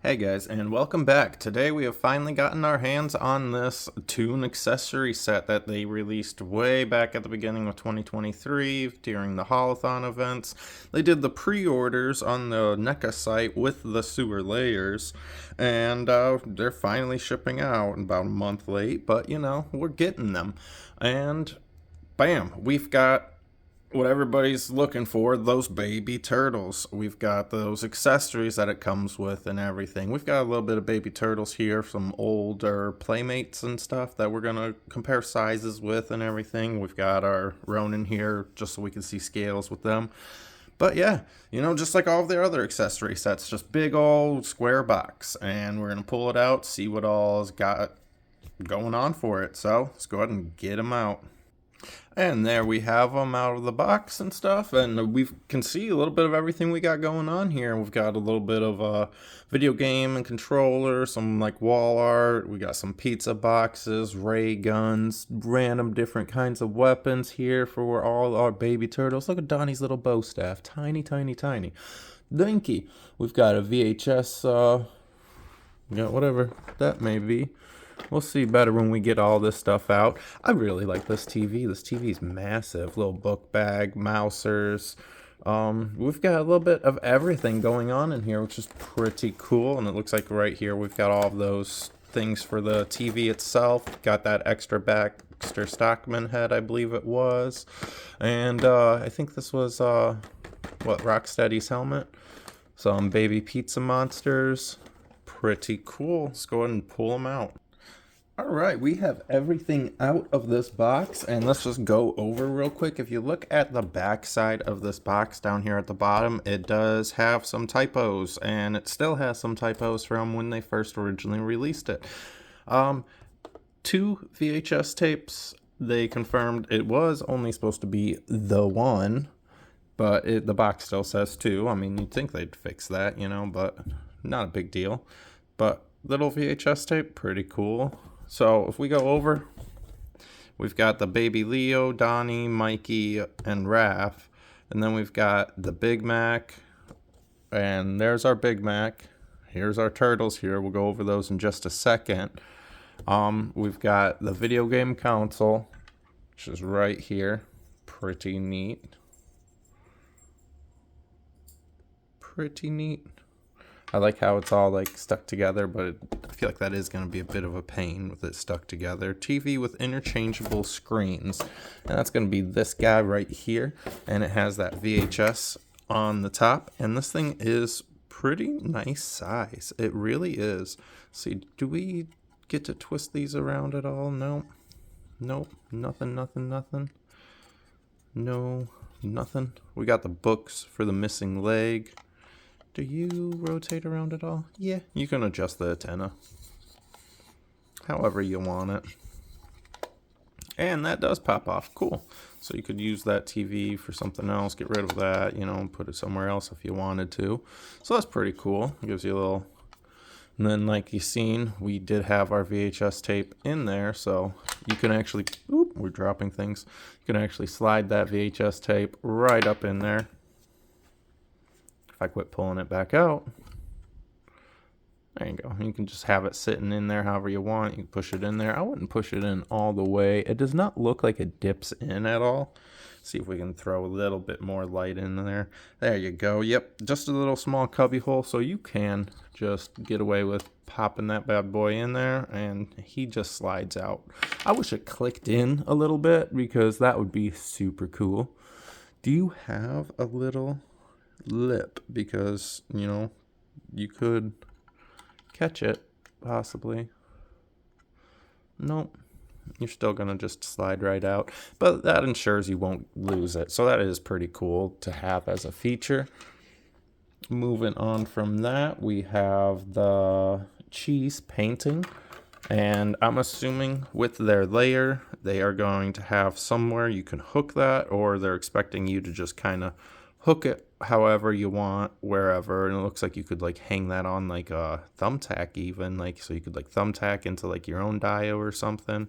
Hey guys, and welcome back. Today we have finally gotten our hands on this Toon Accessory set that they released way back at the beginning of 2023 during the Holothon events. They did the pre-orders on the Neca site with the sewer layers, and they're finally shipping out about a month late, but you know, we're getting them. And bam, we've got what everybody's looking for, those baby turtles. We've got those accessories that it comes with and everything. We've got a little bit of baby turtles here, some older playmates and stuff that we're going to compare sizes with and everything. We've got our Ronin here just so we can see scales with them. But yeah, you know, just like all of their other accessory sets, just big old square box. And we're going to pull it out, see what all's got going on for it. So let's go ahead and get them out. And there we have them out of the box and stuff, and we can see a little bit of everything we got going on here. We've got a little bit of a video game and controller, some like wall art, we got some pizza boxes, ray guns, random different kinds of weapons here for all our baby turtles. Look at Donnie's little bow staff, tiny, tiny, tiny. Dinky. We've got a VHS, whatever that may be. We'll see better when we get all this stuff out. I really like this TV. This TV is massive. Little book bag, mousers. We've got a little bit of everything going on in here, which is pretty cool. And it looks like right here we've got all of those things for the TV itself. Got that extra Baxter Stockman head, I believe it was. And I think this was, Rocksteady's helmet. Some baby pizza monsters. Pretty cool. Let's go ahead and pull them out. Alright, we have everything out of this box, and let's just go over real quick. If you look at the back side of this box down here at the bottom, it does have some typos, and it still has some typos from when they first originally released it. 2 VHS tapes, they confirmed it was only supposed to be the one, but the box still says 2. I mean, you'd think they'd fix that, you know, but not a big deal. But little VHS tape, pretty cool. So if we go over, we've got the baby Leo, Donnie, Mikey, and Raph. And then we've got the Big Mac. And there's our Big Mac. Here's our turtles here. We'll go over those in just a second. We've got the video game console, which is right here. Pretty neat. Pretty neat. I like how it's all like stuck together, but I feel like that is going to be a bit of a pain with it stuck together. TV with interchangeable screens, and that's going to be this guy right here, and it has that VHS on the top, and this thing is pretty nice size. It really is. See, do we get to twist these around at all? No. Nope. Nothing. No, nothing. We got the books for the missing leg. Do you rotate around at all? Yeah, you can adjust the antenna however you want it. And that does pop off. Cool. So you could use that TV for something else, get rid of that, you know, put it somewhere else if you wanted to. So that's pretty cool. It gives you a little... And then like you've seen, we did have our VHS tape in there, so you can actually... Oop, we're dropping things. You can actually slide that VHS tape right up in there. If I quit pulling it back out, there you go. You can just have it sitting in there however you want. You can push it in there. I wouldn't push it in all the way. It does not look like it dips in at all. See if we can throw a little bit more light in there. There you go. Yep, just a little small cubby hole, so you can just get away with popping that bad boy in there, and he just slides out. I wish it clicked in a little bit because that would be super cool. Do you have a little lip? Because, you know, you could catch it possibly. Nope, you're still gonna just slide right out, but that ensures you won't lose it, so that is pretty cool to have as a feature. Moving on from that, we have the cheese painting, and I'm assuming with their layer they are going to have somewhere you can hook that, or they're expecting you to just kind of hook it however you want, wherever. And it looks like you could like hang that on like a thumbtack even, like, so you could like thumbtack into like your own dio or something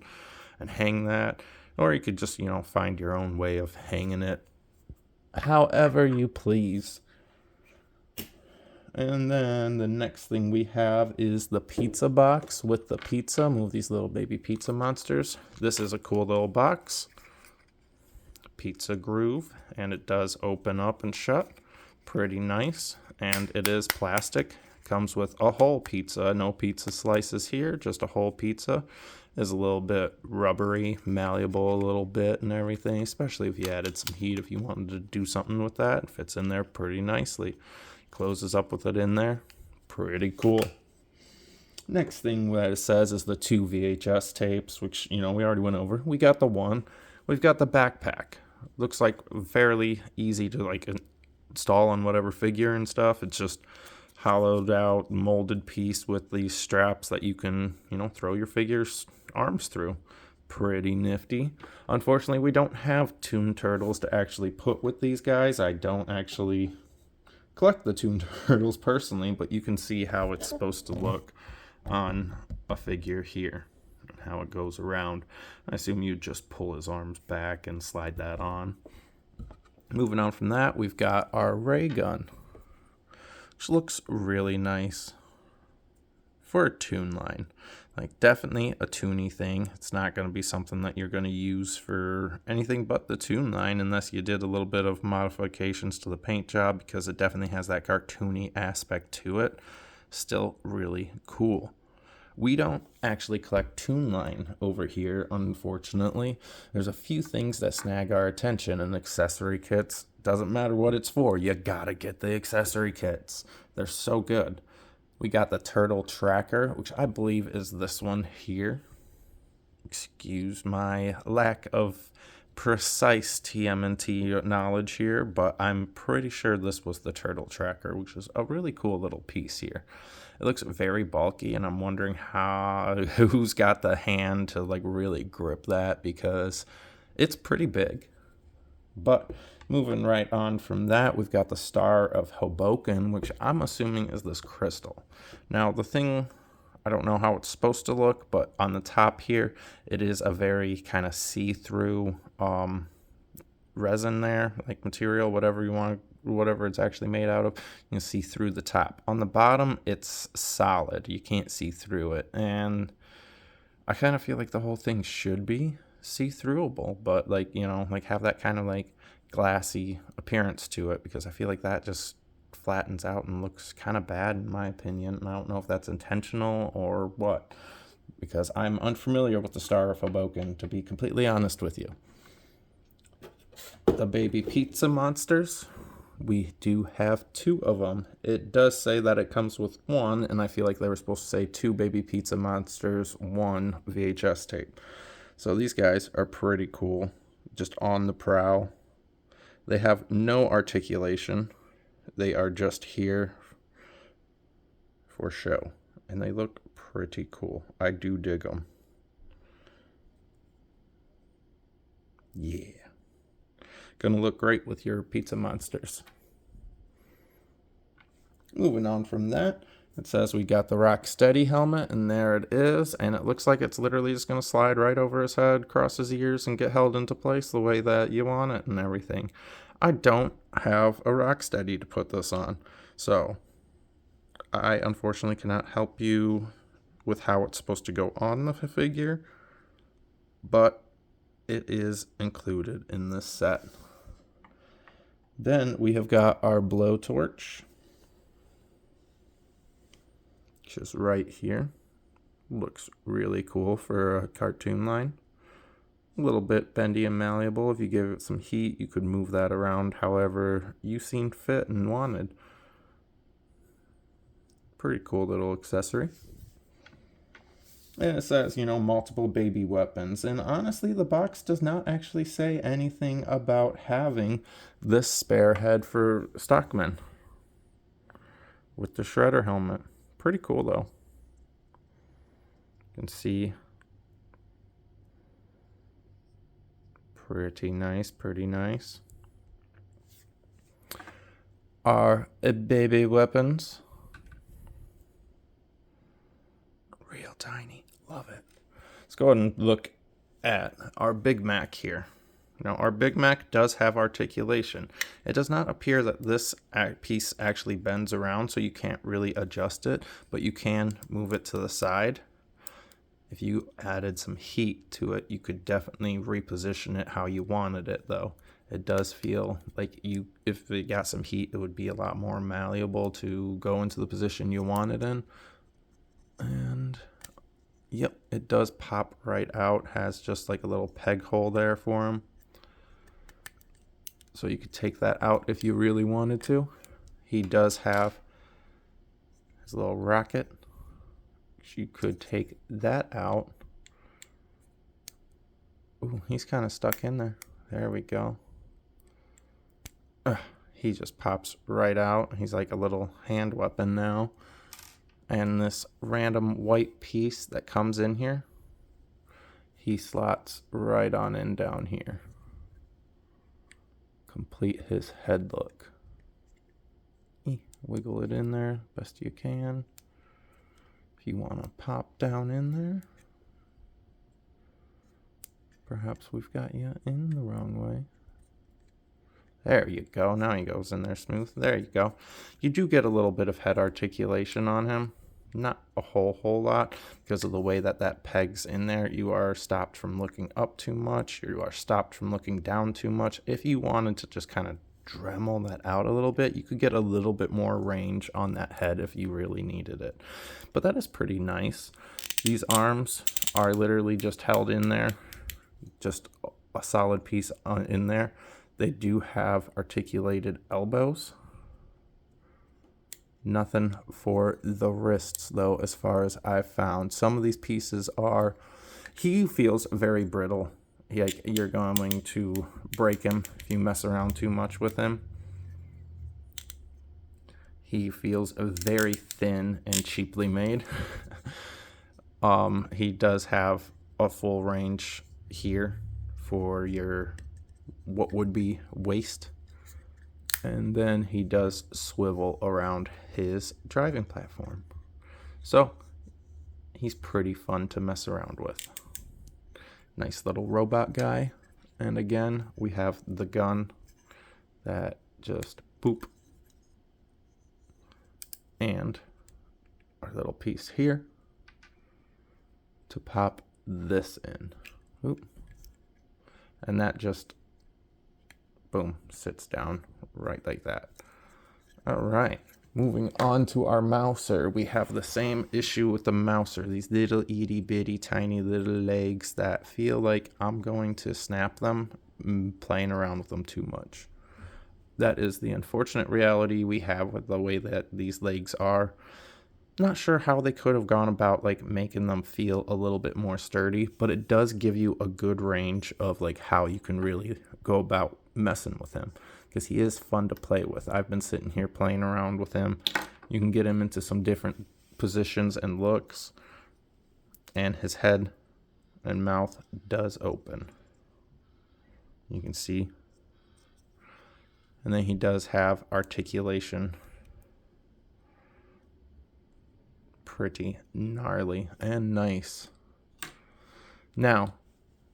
and hang that, or you could just, you know, find your own way of hanging it however you please. And then the next thing we have is the pizza box with the pizza. Move these little baby pizza monsters. This is a cool little box. Pizza groove, and it does open up and shut. Pretty nice. And it is plastic. Comes with a whole pizza. No pizza slices here, just a whole pizza. Is a little bit rubbery, malleable a little bit and everything, especially if you added some heat, if you wanted to do something with that. It fits in there pretty nicely. Closes up with it in there. Pretty cool. Next thing that it says is the 2 VHS tapes, which, we already went over. We got the one. We've got the backpack. Looks like fairly easy to install on whatever figure and stuff. It's just hollowed out molded piece with these straps that you can, throw your figure's arms through. Pretty nifty. Unfortunately, we don't have Toon Turtles to actually put with these guys. I don't actually collect the Toon Turtles personally, but you can see how it's supposed to look on a figure here, how it goes around. I assume you just pull his arms back and slide that on. Moving on from that, we've got our ray gun, which looks really nice for a Toon line. Definitely a Toony thing. It's not going to be something that you're going to use for anything but the Toon line unless you did a little bit of modifications to the paint job, because it definitely has that cartoony aspect to it. Still really cool. We don't actually collect Toon line over here, unfortunately. There's a few things that snag our attention, and accessory kits, doesn't matter what it's for, you gotta get the accessory kits. They're so good. We got the Turtle Tracker, which I believe is this one here. Excuse my lack of precise TMNT knowledge here, but I'm pretty sure this was the Turtle Tracker, which is a really cool little piece here. It looks very bulky, and I'm wondering who's got the hand to really grip that, because it's pretty big. But moving right on from that, we've got the Star of Hoboken, which I'm assuming is this crystal. Now, the thing, I don't know how it's supposed to look, but on the top here, it is a very kind of see-through resin there, material, whatever you want, whatever it's actually made out of. You can see through the top. On the bottom, it's solid. You can't see through it. And I kind of feel like the whole thing should be see-throughable, but have that kind of glassy appearance to it, because I feel like that just flattens out and looks kind of bad in my opinion. And I don't know if that's intentional or what, because I'm unfamiliar with the Star of Hoboken, to be completely honest with you. The baby pizza monsters, we do have 2 of them. It does say that it comes with 1, and I feel like they were supposed to say 2 baby pizza monsters, 1 VHS tape. So these guys are pretty cool, just on the prowl. They have no articulation. They are just here for show, and they look pretty cool. I do dig them. Yeah. Gonna look great with your pizza monsters. Moving on from that, it says we got the Rocksteady helmet, and there it is, and it looks like it's literally just going to slide right over his head, across his ears, and get held into place the way that you want it and everything. I don't have a Rocksteady to put this on, so I unfortunately cannot help you with how it's supposed to go on the figure, but it is included in this set. Then we have got our blowtorch, just right here. Looks really cool for a cartoon line. A little bit bendy and malleable. If you give it some heat, you could move that around however you seen fit and wanted. Pretty cool little accessory. And it says, multiple baby weapons. And honestly, the box does not actually say anything about having this spare head for Stockman with the Shredder helmet. Pretty cool, though. You can see. Pretty nice, pretty nice. Our baby weapons. Real tiny. Love it. Let's go ahead and look at our Big Mac here. Now, our Big Mac does have articulation. It does not appear that this piece actually bends around, so you can't really adjust it, but you can move it to the side. If you added some heat to it, you could definitely reposition it how you wanted it, though. It does feel like if it got some heat, it would be a lot more malleable to go into the position you want it in. And yep, it does pop right out. Has just like a little peg hole there for him. So you could take that out if you really wanted to. He does have his little rocket. You could take that out. Ooh, he's kind of stuck in there. There we go. He just pops right out. He's like a little hand weapon now. And this random white piece that comes in here, he slots right on in down here. Complete his head look. Wiggle it in there best you can. If you want to pop down in there, perhaps we've got you in the wrong way. There you go. Now he goes in there smooth. There you go. You do get a little bit of head articulation on him. Not a whole lot, because of the way that pegs in there. You are stopped from looking up too much. You are stopped from looking down too much. If you wanted to just kind of Dremel that out a little bit, you could get a little bit more range on that head if you really needed it. But that is pretty nice. These arms are literally just held in there, just a solid piece in there. They do have articulated elbows. Nothing for the wrists, though, as far as I've found. Some of these pieces he feels very brittle. You're going to break him if you mess around too much with him. He feels very thin and cheaply made. He does have a full range here for your what would be waist. And then he does swivel around his driving platform. So he's pretty fun to mess around with. Nice little robot guy. And again, we have the gun that just boop. And our little piece here to pop this in. Oop. And that just, boom, sits down right like that. All right. Moving on to our mouser, we have the same issue with the mouser. These little itty bitty tiny little legs that feel like I'm going to snap them playing around with them too much. That is the unfortunate reality we have with the way that these legs are. Not sure how they could have gone about like making them feel a little bit more sturdy, but it does give you a good range of like how you can really go about messing with him, because he is fun to play with. I've been sitting here playing around with him. You can get him into some different positions and looks, and his head and mouth does open. You can see. And then he does have articulation. Pretty gnarly and nice. Now,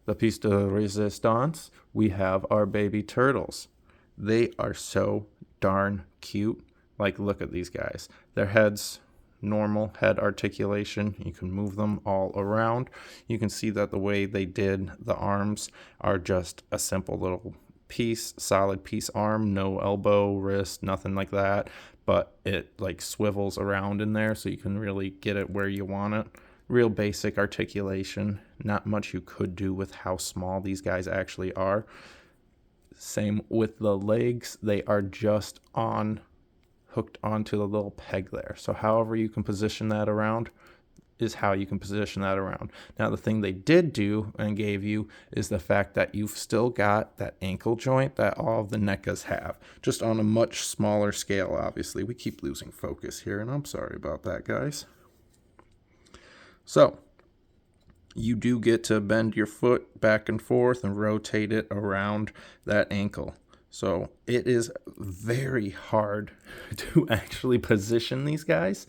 the piece de resistance, we have our baby turtles. They are so darn cute. Like, look at these guys. Their heads, normal head articulation. You can move them all around. You can see that the way they did the arms are just a simple little piece, solid piece arm, no elbow, wrist, nothing like that. But it like swivels around in there so you can really get it where you want it. Real basic articulation. Not much you could do with how small these guys actually are. Same with the legs. They are just hooked onto the little peg there. So however you can position that around is how you can position that around. Now, the thing they did do and gave you is the fact that you've still got that ankle joint that all of the NECAs have, just on a much smaller scale, obviously. We keep losing focus here, and I'm sorry about that, guys. So, you do get to bend your foot back and forth and rotate it around that ankle. So, it is very hard to actually position these guys.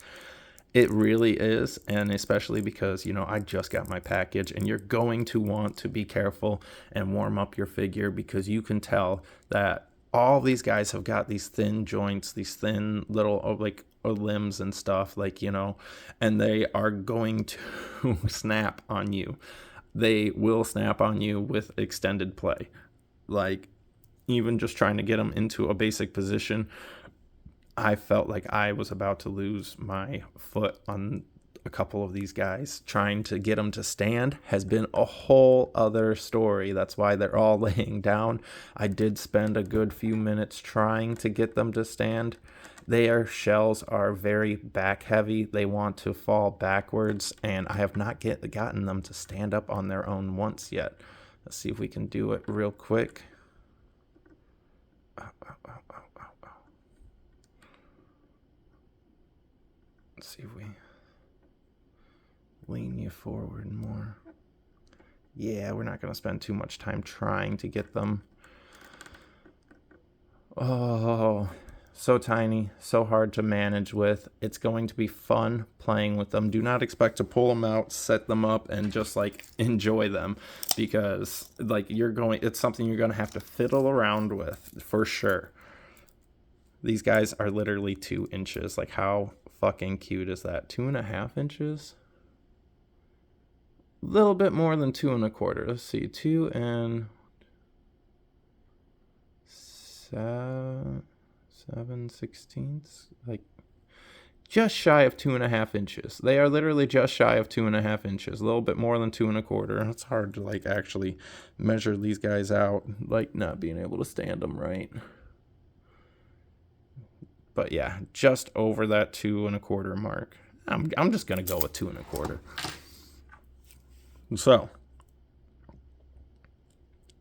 It really is, and especially because, I just got my package, and you're going to want to be careful and warm up your figure, because you can tell that all these guys have got these thin joints, these thin little limbs and stuff, and they are going to snap on you. They will snap on you with extended play. Like, even just trying to get them into a basic position, I felt like I was about to lose my foot on a couple of these guys. Trying to get them to stand has been a whole other story. That's why they're all laying down. I did spend a good few minutes trying to get them to stand. Their shells are very back heavy. They want to fall backwards, and I have not gotten them to stand up on their own once yet. Let's see if we can do it real quick. Let's see if we lean you forward more. Yeah, we're not going to spend too much time trying to get them. Oh, so tiny, so hard to manage with. It's going to be fun playing with them. Do not expect to pull them out, set them up, and just enjoy them, because it's something you're going to have to fiddle around with for sure. These guys are literally 2 inches. How fucking cute is that? 2.5 inches? A little bit more than 2 1/4. Let's see, 2 7/16, just shy of 2.5 inches. They are literally just shy of 2.5 inches, a little bit more than 2 1/4. It's hard to actually measure these guys out, not being able to stand them right. But yeah, just over that 2 1/4 mark. I'm just gonna go with 2 1/4. So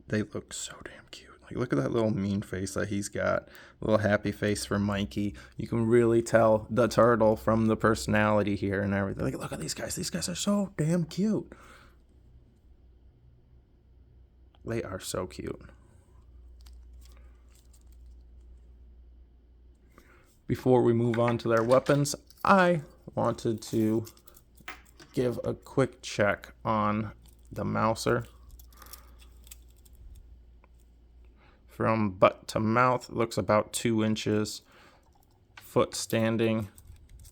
they look so damn cute. Look at that little mean face that he's got. A little happy face for Mikey. You can really tell the turtle from the personality here and everything. Look at these guys. These guys are so damn cute. They are so cute. Before we move on to their weapons, I wanted to give a quick check on the mouser. From butt to mouth, looks about 2 inches. Foot standing,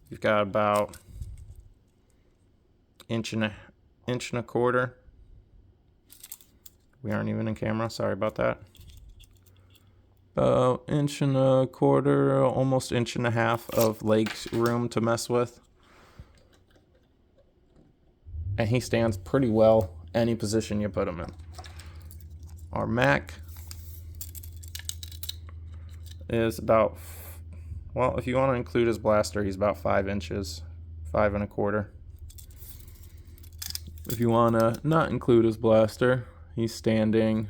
you've got about inch and a quarter. We aren't even in camera, sorry about that. About 1 1/4, almost 1.5 inches of leg room to mess with. And he stands pretty well any position you put him in. Our Mac is about, if you want to include his blaster, he's about 5 inches, 5 1/4. If you want to not include his blaster, he's standing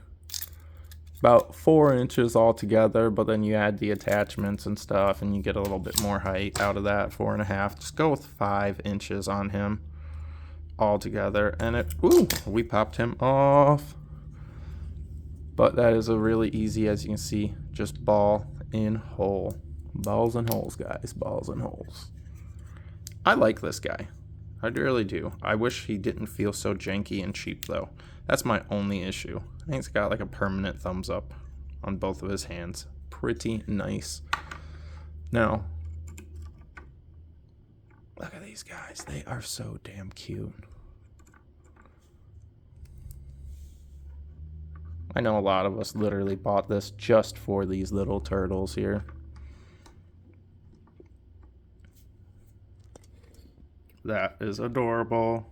about 4 inches altogether, but then you add the attachments and stuff and you get a little bit more height out of that, 4.5. Just go with 5 inches on him altogether, and we popped him off. But that is a really easy, as you can see, just ball in hole. Balls and holes, guys. Balls and holes. I like this guy. I really do. I wish he didn't feel so janky and cheap, though. That's my only issue. I think he's got a permanent thumbs up on both of his hands. Pretty nice. Now, look at these guys. They are so damn cute. I know a lot of us literally bought this just for these little turtles here. That is adorable.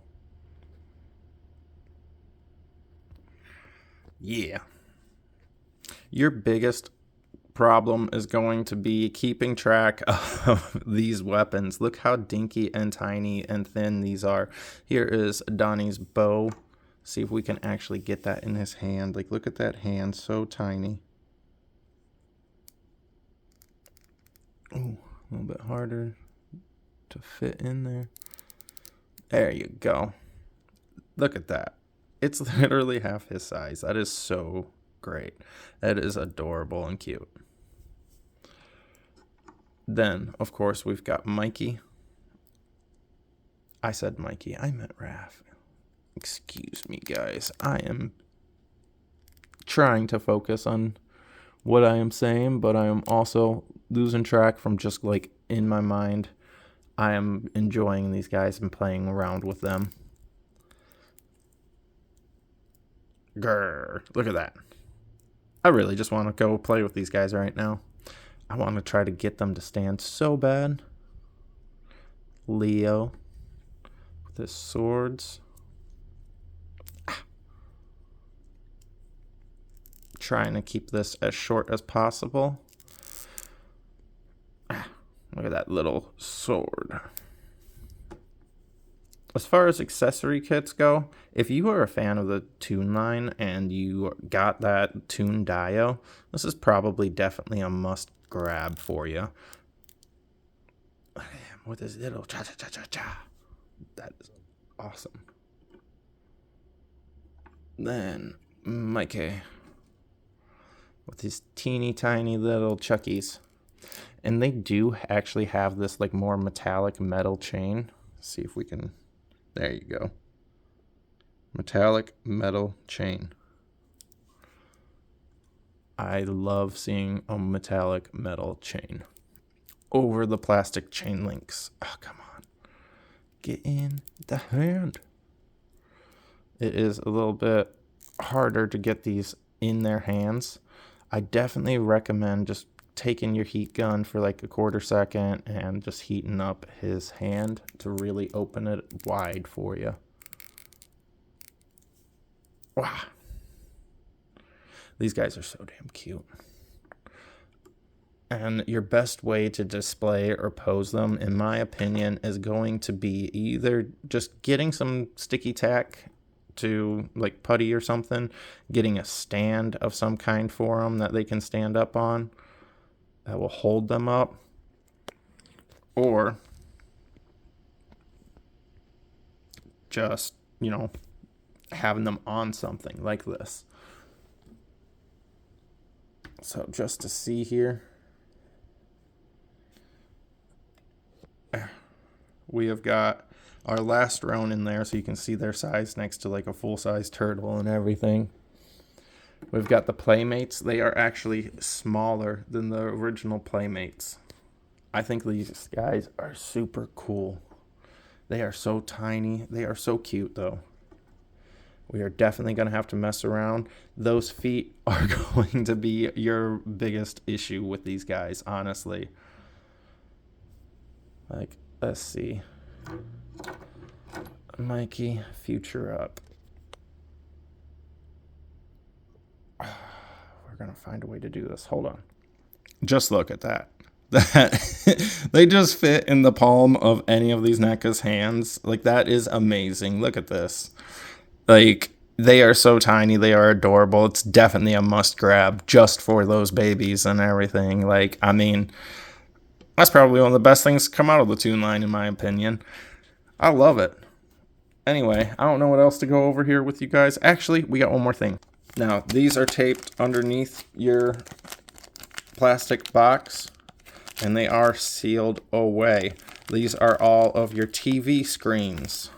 Yeah. Your biggest problem is going to be keeping track of these weapons. Look how dinky and tiny and thin these are. Here is Donnie's bow. See if we can actually get that in his hand. Look at that hand, so tiny. Oh, a little bit harder to fit in there. There you go. Look at that. It's literally half his size. That is so great. That is adorable and cute. Then, of course, we've got Mikey. I said Mikey. I meant Raph. Excuse me, guys. I am trying to focus on what I am saying, but I am also losing track from just like in my mind. I am enjoying these guys and playing around with them. Grr, look at that. I really just want to go play with these guys right now. I want to try to get them to stand so bad. Leo with his swords. Trying to keep this as short as possible. Look at that little sword. As far as accessory kits go, if you are a fan of the Toon line and you got that Toon Dio, this is probably definitely a must grab for you. Look at him with his little cha-cha-cha-cha-cha. That is awesome. Then Mikey with his teeny tiny little Chuckies. And they do actually have this like more metallic metal chain. Let's see if we can... There you go. Metallic metal chain. I love seeing a metallic metal chain over the plastic chain links. Oh, come on. Get in the hand. It is a little bit harder to get these in their hands. I definitely recommend just taking your heat gun for like a quarter second and just heating up his hand to really open it wide for you. Wow. These guys are so damn cute. And your best way to display or pose them, in my opinion, is going to be either just getting some sticky tack to like putty or something, getting a stand of some kind for them that they can stand up on that will hold them up, or just, you know, having them on something like this. So just to see here, we have got our last round in there so you can see their size next to like a full-size turtle and everything. We've got the Playmates. They are actually smaller than the original Playmates. I think these guys are super cool. They are so tiny. They are so cute, though. We are definitely going to have to mess around. Those feet are going to be your biggest issue with these guys, honestly. Like, let's see. Mikey, future up. We're going to find a way to do this. Hold on. Just look at that. They just fit in the palm of any of these NECA's hands. Like, that is amazing. Look at this. Like, they are so tiny. They are adorable. It's definitely a must grab just for those babies and everything. Like, I mean, that's probably one of the best things to come out of the Toon line, in my opinion. I love it. Anyway, I don't know what else to go over here with you guys. Actually, we got one more thing. Now, these are taped underneath your plastic box, and they are sealed away. These are all of your TV screens.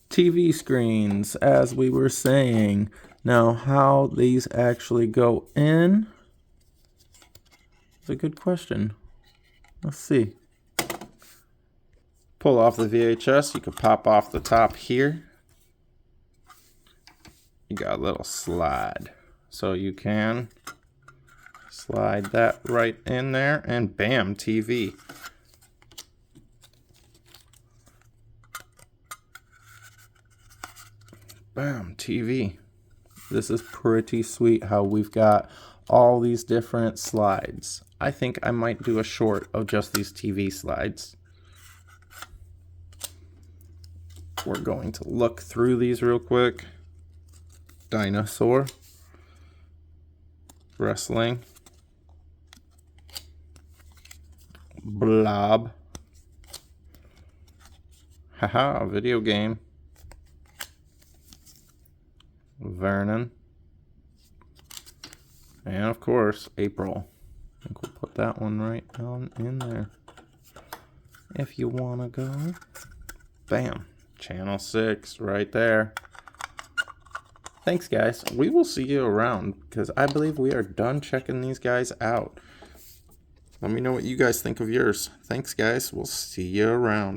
TV screens, as we were saying. Now, how these actually go in is a good question. Let's see. Pull off the VHS. You can pop off the top here. You got a little slide. So you can slide that right in there, and bam, TV. Bam, TV. This is pretty sweet how we've got all these different slides. I think I might do a short of just these TV slides. We're going to look through these real quick. Dinosaur. Wrestling. Blob. Haha, video game. Vernon. And of course, April. I think we'll put that one right down in there. If you want to go. Bam. Channel 6 right there. Thanks, guys. We will see you around because I believe we are done checking these guys out. Let me know what you guys think of yours. Thanks, guys. We'll see you around.